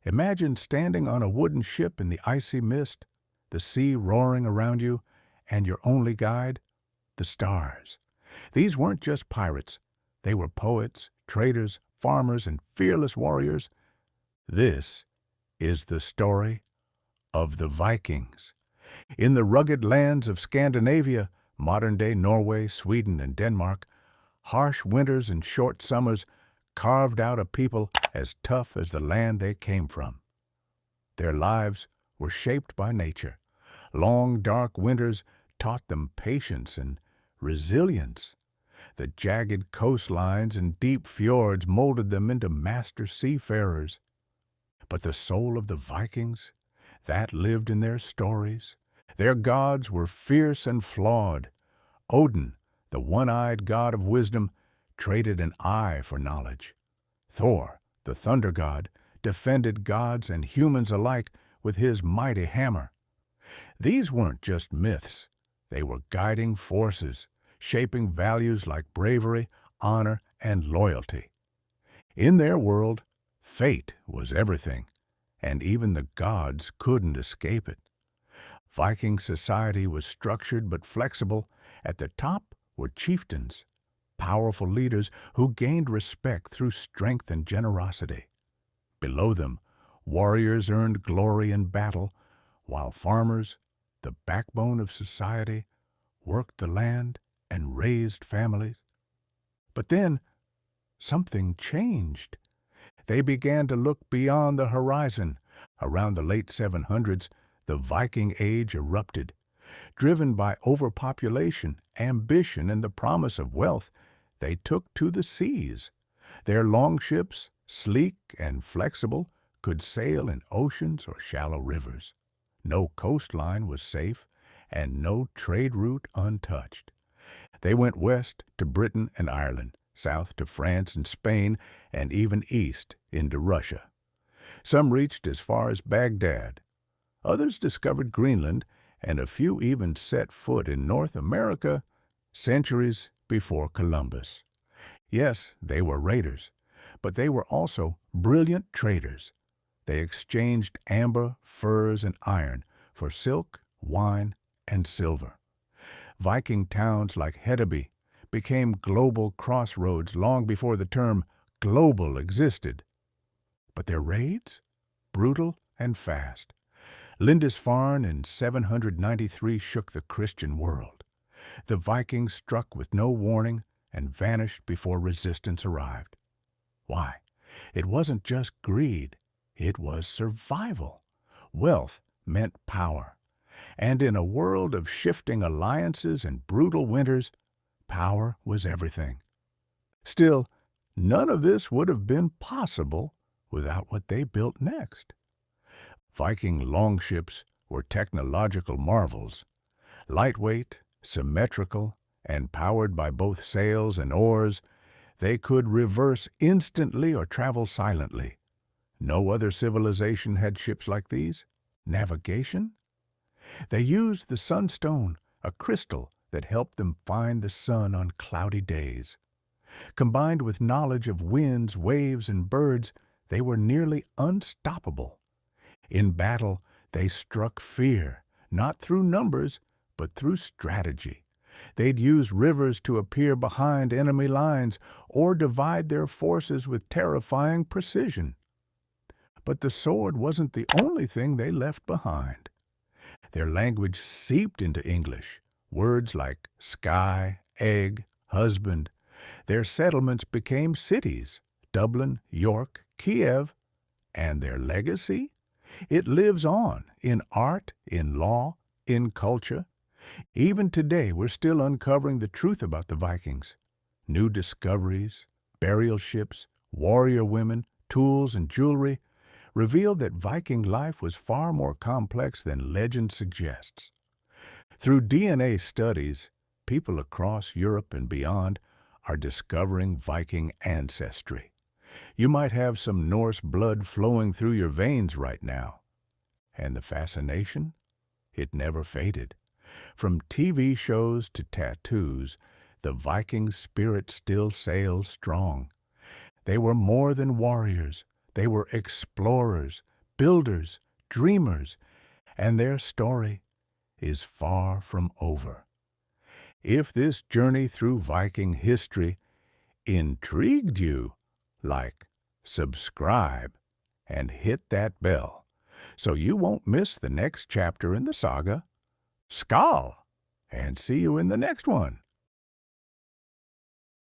Imagine standing on a wooden ship in the icy mist, the sea roaring around you, and your only guide, the stars. These weren't just pirates. They were poets, traders, farmers, and fearless warriors. This is the story of the Vikings. In the rugged lands of Scandinavia, modern-day Norway, Sweden, and Denmark, harsh winters and short summers carved out a people as tough as the land they came from. Their lives were shaped by nature. Long, dark winters taught them patience and resilience. The jagged coastlines and deep fjords molded them into master seafarers. But the soul of the Vikings, that lived in their stories. Their gods were fierce and flawed. Odin, the one-eyed god of wisdom, traded an eye for knowledge. Thor, the thunder god, defended gods and humans alike with his mighty hammer. These weren't just myths. They were guiding forces, shaping values like bravery, honor, and loyalty. In their world, fate was everything, and even the gods couldn't escape it. Viking society was structured but flexible. At the top were chieftains, powerful leaders who gained respect through strength and generosity. Below them, warriors earned glory in battle, while farmers, the backbone of society, worked the land and raised families. But then, something changed. They began to look beyond the horizon. Around the late 700s, the Viking Age erupted. Driven by overpopulation, ambition, and the promise of wealth, they took to the seas. Their longships, sleek and flexible, could sail in oceans or shallow rivers. No coastline was safe, and no trade route untouched. They went west to Britain and Ireland, south to France and Spain, and even east into Russia. Some reached as far as Baghdad. Others discovered Greenland, and a few even set foot in North America centuries before Columbus. Yes, they were raiders, but they were also brilliant traders. They exchanged amber, furs, and iron for silk, wine, and silver. Viking towns like Hedeby became global crossroads long before the term global existed. But their raids? Brutal and fast. Lindisfarne in 793 shook the Christian world. The Vikings struck with no warning and vanished before resistance arrived. Why? It wasn't just greed. It was survival. Wealth meant power. And in a world of shifting alliances and brutal winters, power was everything. Still, none of this would have been possible without what they built next. Viking longships were technological marvels. Lightweight, symmetrical, and powered by both sails and oars, they could reverse instantly or travel silently. No other civilization had ships like these. Navigation? They used the sunstone, a crystal that helped them find the sun on cloudy days. Combined with knowledge of winds, waves, and birds, they were nearly unstoppable. In battle, they struck fear, not through numbers, but through strategy. They'd use rivers to appear behind enemy lines or divide their forces with terrifying precision. But the sword wasn't the only thing they left behind. Their language seeped into English. Words like sky, egg, husband. Their settlements became cities, Dublin, York, Kiev, and their legacy? It lives on in art, in law, in culture. Even today, we're still uncovering the truth about the Vikings. New discoveries, burial ships, warrior women, tools, and jewelry reveal that Viking life was far more complex than legend suggests. Through DNA studies, people across Europe and beyond are discovering Viking ancestry. You might have some Norse blood flowing through your veins right now. And the fascination? It never faded. From TV shows to tattoos, the Viking spirit still sails strong. They were more than warriors. They were explorers, builders, dreamers, and their story is far from over. If this journey through Viking history intrigued you, like, subscribe, and hit that bell so you won't miss the next chapter in the saga. Skål, and see you in the next one.